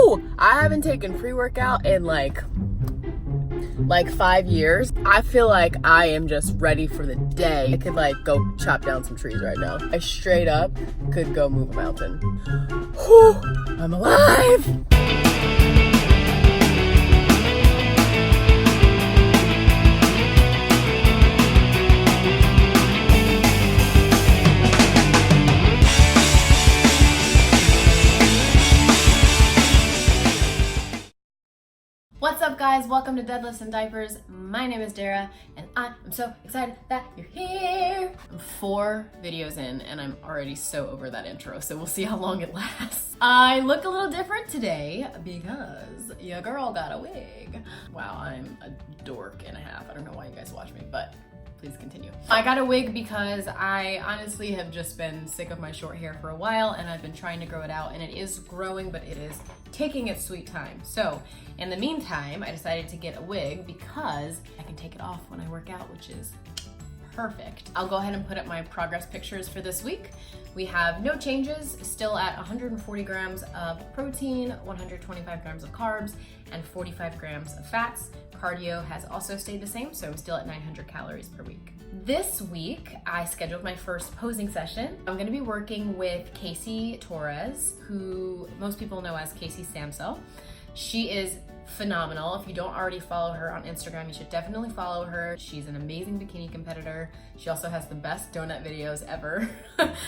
I haven't taken pre-workout in like 5 years. I feel like I am just ready for the day. I could like go chop down some trees right now. I straight up could go move a mountain. Whew, I'm alive. What's up, guys? Welcome to Deadlifts and Diapers. My name is Dara and I am so excited that you're here. I'm 4 videos in and I'm already so over that intro, so we'll see how long it lasts. I look a little different today because your girl got a wig. Wow, I'm a dork and a half. I don't know why you guys watch me, but please continue. I got a wig because I honestly have just been sick of my short hair for a while and I've been trying to grow it out, and it is growing, but it is taking its sweet time. So in the meantime, I decided to get a wig because I can take it off when I work out, which is perfect. I'll go ahead and put up my progress pictures for this week. We have no changes, still at 140 grams of protein, 125 grams of carbs, and 45 grams of fats. Cardio has also stayed the same, so I'm still at 900 calories per week. This week, I scheduled my first posing session. I'm gonna be working with Casey Torres, who most people know as Casey Samsel. She is phenomenal. If you don't already follow her on Instagram, you should definitely follow her. She's an amazing bikini competitor. She also has the best donut videos ever.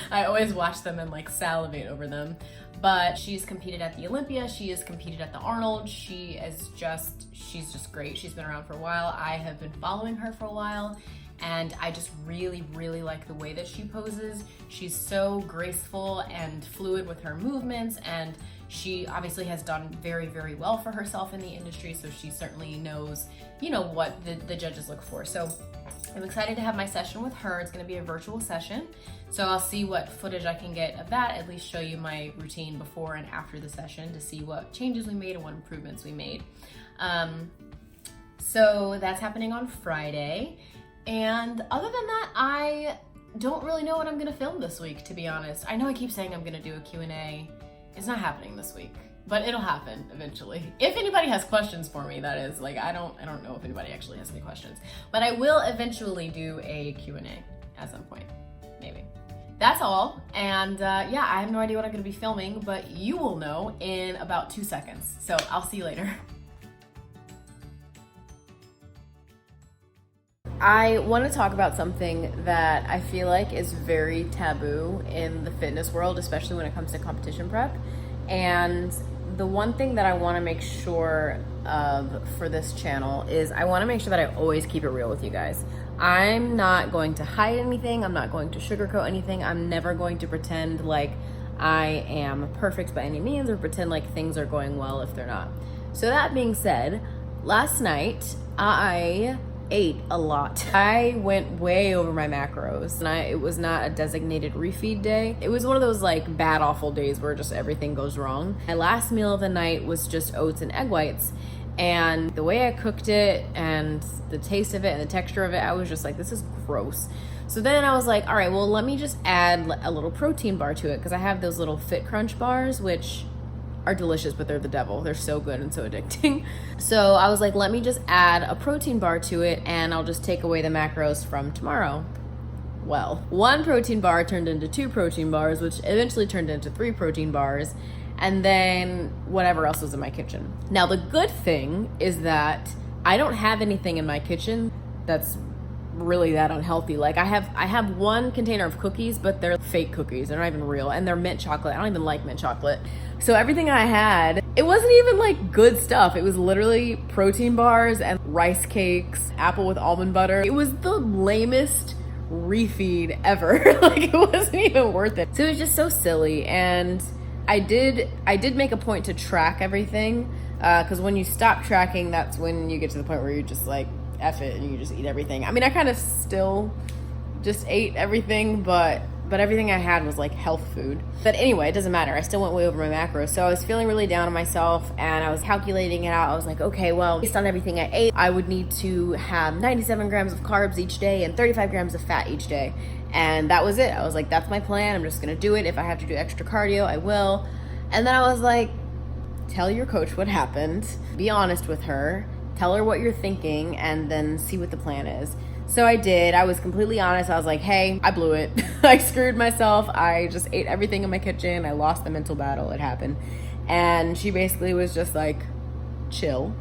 I always watch them and like salivate over them. But she's competed at the Olympia. She has competed at the Arnold. She's just great. She's been around for a while. I have been following her for a while, and I just really, really like the way that she poses. She's so graceful and fluid with her movements, and she obviously has done very, very well for herself in the industry, so she certainly knows, you know, what the judges look for. So I'm excited to have my session with her. It's gonna be a virtual session, so I'll see what footage I can get of that, at least show you my routine before and after the session to see what changes we made and what improvements we made. So that's happening on Friday. And other than that, I don't really know what I'm gonna film this week, to be honest. I know I keep saying I'm gonna do a Q&A. It's not happening this week, but it'll happen eventually. If anybody has questions for me, that is. Like, I don't know if anybody actually has any questions, but I will eventually do a Q&A at some point, maybe. That's all, and yeah, I have no idea what I'm gonna be filming, but you will know in about 2 seconds. So I'll see you later. I want to talk about something that I feel like is very taboo in the fitness world, especially when it comes to competition prep. And the one thing that I want to make sure of for this channel is I want to make sure that I always keep it real with you guys. I'm not going to hide anything. I'm not going to sugarcoat anything. I'm never going to pretend like I am perfect by any means or pretend like things are going well if they're not. So that being said, last night I ate a lot. I went way over my macros, and it was not a designated refeed day. It was one of those like bad awful days where just everything goes wrong. My last meal of the night was just oats and egg whites, and the way I cooked it and the taste of it and the texture of it, I was just like, this is gross. So then I was like, all right, well, let me just add a little protein bar to it, because I have those little Fit Crunch bars, which are delicious, but they're the devil. They're so good and so addicting. So I was like, let me just add a protein bar to it and I'll just take away the macros from tomorrow. Well, 1 protein bar turned into 2 protein bars, which eventually turned into 3 protein bars, and then whatever else was in my kitchen. Now, the good thing is that I don't have anything in my kitchen that's really that unhealthy. Like I have 1 container of cookies, but they're fake cookies. They're not even real, and they're mint chocolate. I don't even like mint chocolate. So everything I had, it wasn't even like good stuff. It was literally protein bars and rice cakes, apple with almond butter. It was the lamest refeed ever. Like it wasn't even worth it. So it was just so silly. And I did make a point to track everything, because when you stop tracking, that's when you get to the point where you're just like, F it, and you just eat everything. I mean, I kind of still just ate everything, but everything I had was like health food. But anyway, it doesn't matter. I still went way over my macros. So I was feeling really down on myself, and I was calculating it out. I was like, okay, well, based on everything I ate, I would need to have 97 grams of carbs each day and 35 grams of fat each day. And that was it. I was like, that's my plan. I'm just gonna do it. If I have to do extra cardio, I will. And then I was like, tell your coach what happened, be honest with her, tell her what you're thinking, and then see what the plan is. So I did. I was completely honest. I was like, hey, I blew it. I screwed myself. I just ate everything in my kitchen. I lost the mental battle. It happened. And she basically was just like, chill.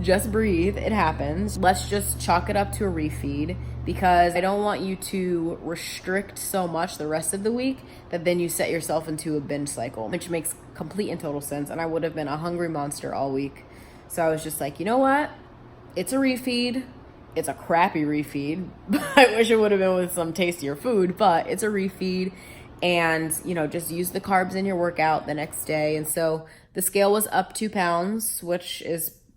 Just breathe. It happens. Let's just chalk it up to a refeed, because I don't want you to restrict so much the rest of the week that then you set yourself into a binge cycle, which makes complete and total sense. And I would have been a hungry monster all week. So I was just like, you know what? It's a refeed. It's a crappy refeed. I wish it would have been with some tastier food, but it's a refeed. And, you know, just use the carbs in your workout the next day. And so the scale was up 2 pounds,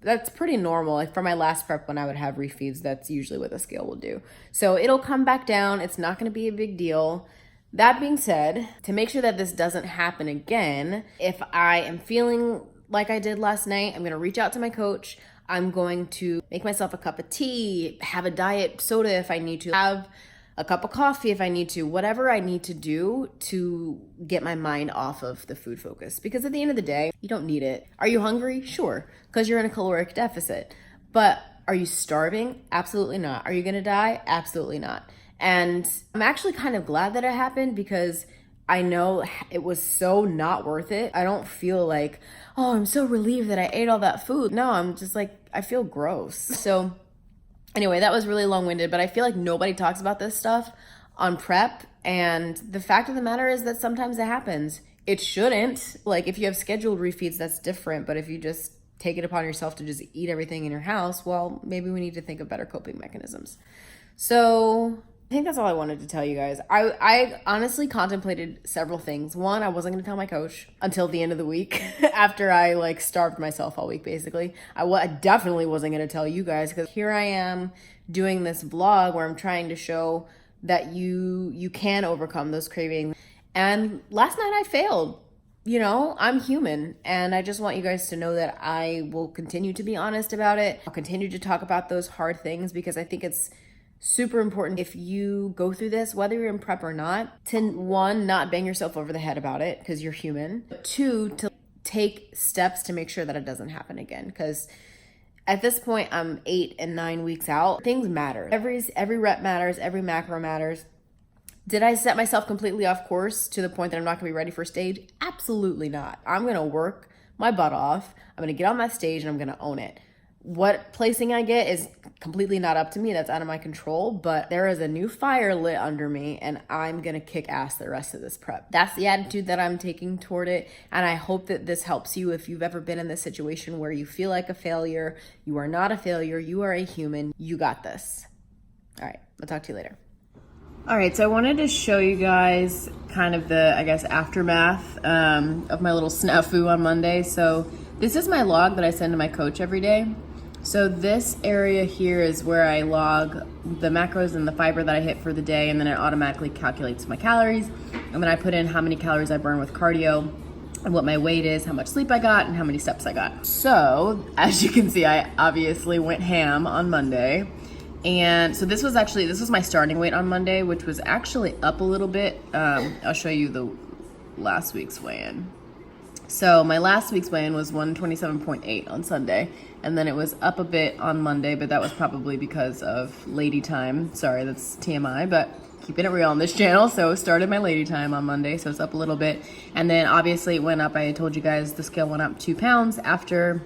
that's pretty normal. Like for my last prep, when I would have refeeds, that's usually what the scale will do. So it'll come back down. It's not going to be a big deal. That being said, to make sure that this doesn't happen again, if I am feeling like I did last night, I'm going to reach out to my coach. I'm going to make myself a cup of tea, have a diet soda if I need to, have a cup of coffee if I need to, whatever I need to do to get my mind off of the food focus. Because at the end of the day, you don't need it. Are you hungry? Sure, because you're in a caloric deficit. But are you starving? Absolutely not. Are you gonna die? Absolutely not. And I'm actually kind of glad that it happened, because I know it was so not worth it. I don't feel like, oh, I'm so relieved that I ate all that food. No, I'm just like, I feel gross. So anyway, that was really long-winded, but I feel like nobody talks about this stuff on prep. And the fact of the matter is that sometimes it happens. It shouldn't. Like if you have scheduled refeeds, that's different. But if you just take it upon yourself to just eat everything in your house, well, maybe we need to think of better coping mechanisms. So I think that's all I wanted to tell you guys. I honestly contemplated several things. One, I wasn't going to tell my coach until the end of the week after I like starved myself all week, basically. I definitely wasn't going to tell you guys, because here I am doing this vlog where I'm trying to show that you can overcome those cravings. And last night I failed. You know, I'm human, and I just want you guys to know that I will continue to be honest about it. I'll continue to talk about those hard things, because I think it's super important if you go through this, whether you're in prep or not, to one, not bang yourself over the head about it because you're human. Two, to take steps to make sure that it doesn't happen again. Because at this point, I'm 8 and 9 weeks out. Things matter. Every rep matters. Every macro matters. Did I set myself completely off course to the point that I'm not gonna be ready for stage? Absolutely not. I'm gonna work my butt off. I'm gonna get on that stage and I'm gonna own it. What placing I get is completely not up to me. That's out of my control, but there is a new fire lit under me, and I'm gonna kick ass the rest of this prep. That's the attitude that I'm taking toward it, and I hope that this helps you if you've ever been in this situation where you feel like a failure. You are not a failure. You are a human. You got this. All right, I'll talk to you later. All right, so I wanted to show you guys kind of the, I guess, aftermath of my little snafu on Monday. So this is my log that I send to my coach every day. So this area here is where I log the macros and the fiber that I hit for the day, and then it automatically calculates my calories. And then I put in how many calories I burn with cardio, and what my weight is, how much sleep I got, and how many steps I got. So as you can see, I obviously went ham on Monday. And so this was my starting weight on Monday, which was actually up a little bit. I'll show you the last week's weigh-in. So my last week's weigh-in was 127.8 on Sunday, and then it was up a bit on Monday, but that was probably because of lady time. Sorry, that's TMI, but keeping it real on this channel. So started my lady time on Monday, so it's up a little bit. And then obviously it went up. I told you guys the scale went up 2 pounds after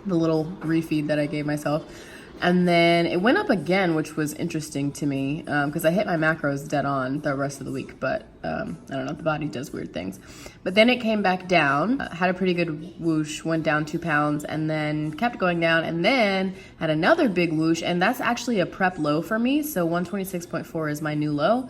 the little refeed that I gave myself. And then it went up again, which was interesting to me because I hit my macros dead on the rest of the week, but I don't know, the body does weird things. But then it came back down, had a pretty good whoosh, went down 2 pounds, and then kept going down, and then had another big whoosh, and that's actually a prep low for me, so 126.4 is my new low.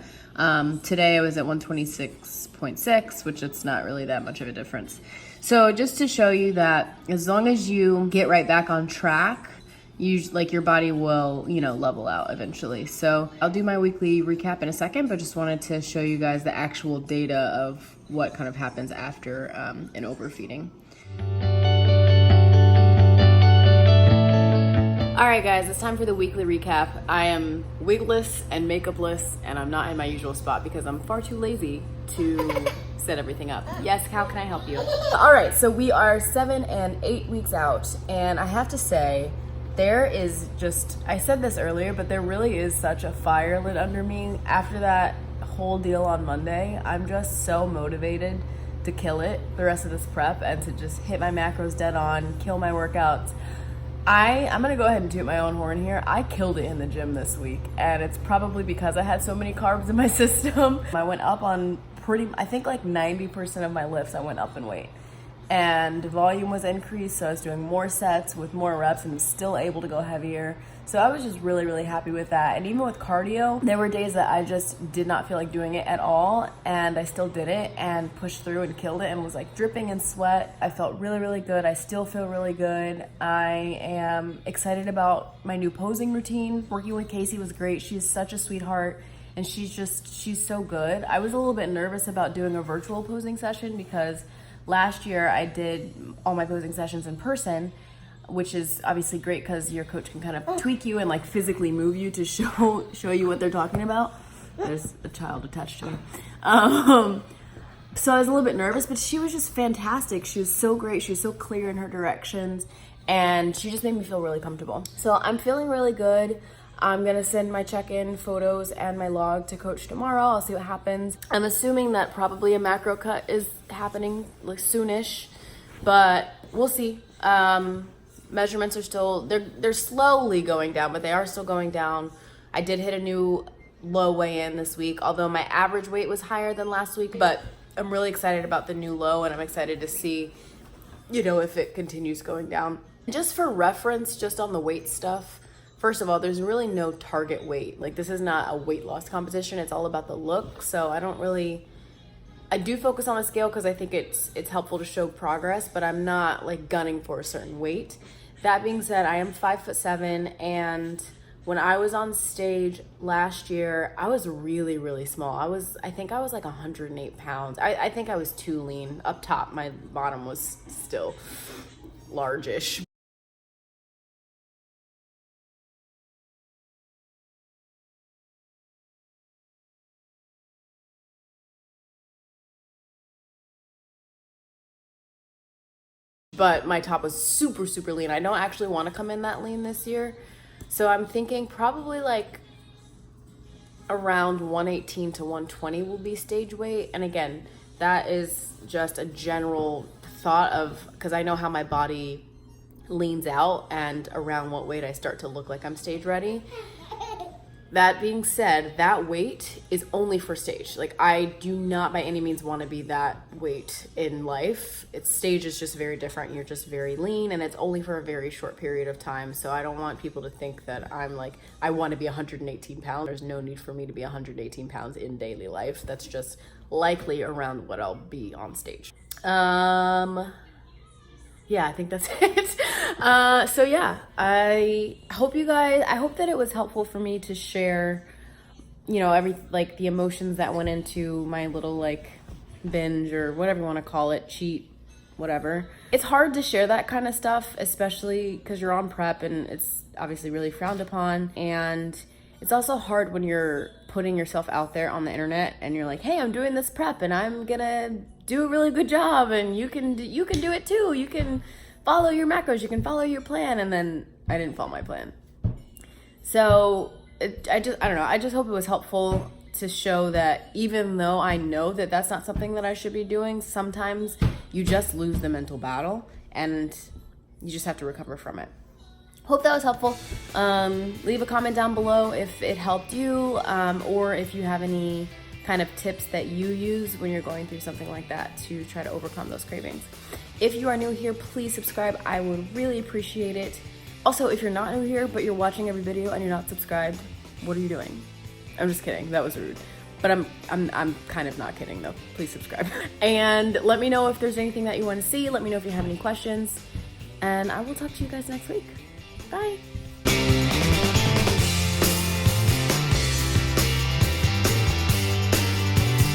Today I was at 126.6, which it's not really that much of a difference. So just to show you that as long as you get right back on track, your body will, level out eventually. So I'll do my weekly recap in a second, but just wanted to show you guys the actual data of what kind of happens after an overfeeding. All right, guys, it's time for the weekly recap. I am wigless and makeupless, and I'm not in my usual spot because I'm far too lazy to set everything up. Yes, how can I help you? All right, so we are 7 and 8 weeks out, and I have to say, there is just, I said this earlier, but there really is such a fire lit under me after that whole deal on Monday. I'm just so motivated to kill it the rest of this prep and to just hit my macros dead on, kill my workouts. I'm gonna go ahead and toot my own horn here. I killed it in the gym this week, and it's probably because I had so many carbs in my system. I went up on I think like 90% of my lifts I went up in weight. And volume was increased, so I was doing more sets with more reps and still able to go heavier. So I was just really, really happy with that. And even with cardio, there were days that I just did not feel like doing it at all, and I still did it and pushed through and killed it and was like dripping in sweat. I felt really, really good. I still feel really good. I am excited about my new posing routine. Working with Casey was great. She's such a sweetheart, and she's so good. I was a little bit nervous about doing a virtual posing session because last year I did all my posing sessions in person, which is obviously great because your coach can kind of tweak you and like physically move you to show you what they're talking about. There's a child attached to me. So I was a little bit nervous, but she was just fantastic. She was so great. She was so clear in her directions, and she just made me feel really comfortable. So I'm feeling really good. I'm gonna send my check-in photos and my log to coach tomorrow. I'll see what happens. I'm assuming that probably a macro cut is happening like soonish, but we'll see. Measurements are still, they're slowly going down, but they are still going down. I did hit a new low weigh-in this week, although my average weight was higher than last week, but I'm really excited about the new low, and I'm excited to see, if it continues going down. Just for reference, just on the weight stuff, first of all, there's really no target weight. Like, this is not a weight loss competition. It's all about the look. So I do focus on the scale because I think it's helpful to show progress, but I'm not like gunning for a certain weight. That being said, I am 5'7", and when I was on stage last year, I was really, really small. I think I was like 108 pounds. I think I was too lean. Up top, my bottom was still largish. But my top was super, super lean. I don't actually want to come in that lean this year. So I'm thinking probably like around 118 to 120 will be stage weight. And again, that is just a general thought of, because I know how my body leans out and around what weight I start to look like I'm stage ready. That being said, that weight is only for stage. Like, I do not by any means want to be that weight in life. Stage is just very different. You're just very lean, and it's only for a very short period of time. So I don't want people to think that I'm like, I want to be 118 pounds. There's no need for me to be 118 pounds in daily life. That's just likely around what I'll be on stage. Yeah, I think that's it. So yeah, I hope that it was helpful for me to share, the emotions that went into my little like binge or whatever you want to call it, cheat, whatever. It's hard to share that kind of stuff, especially because you're on prep and it's obviously really frowned upon. And it's also hard when you're putting yourself out there on the internet and you're like, hey, I'm doing this prep and I'm gonna do a really good job, and you can do it too. You can follow your macros, you can follow your plan. And then I didn't follow my plan. So I don't know. I just hope it was helpful to show that even though I know that that's not something that I should be doing, sometimes you just lose the mental battle and you just have to recover from it. Hope that was helpful. Leave a comment down below if it helped you, or if you have any kind of tips that you use when you're going through something like that to try to overcome those cravings. If you are new here, please subscribe. I would really appreciate it. Also, if you're not new here, but you're watching every video and you're not subscribed, what are you doing? I'm just kidding. That was rude. But I'm kind of not kidding though. Please subscribe. And let me know if there's anything that you want to see. Let me know if you have any questions. And I will talk to you guys next week. Bye.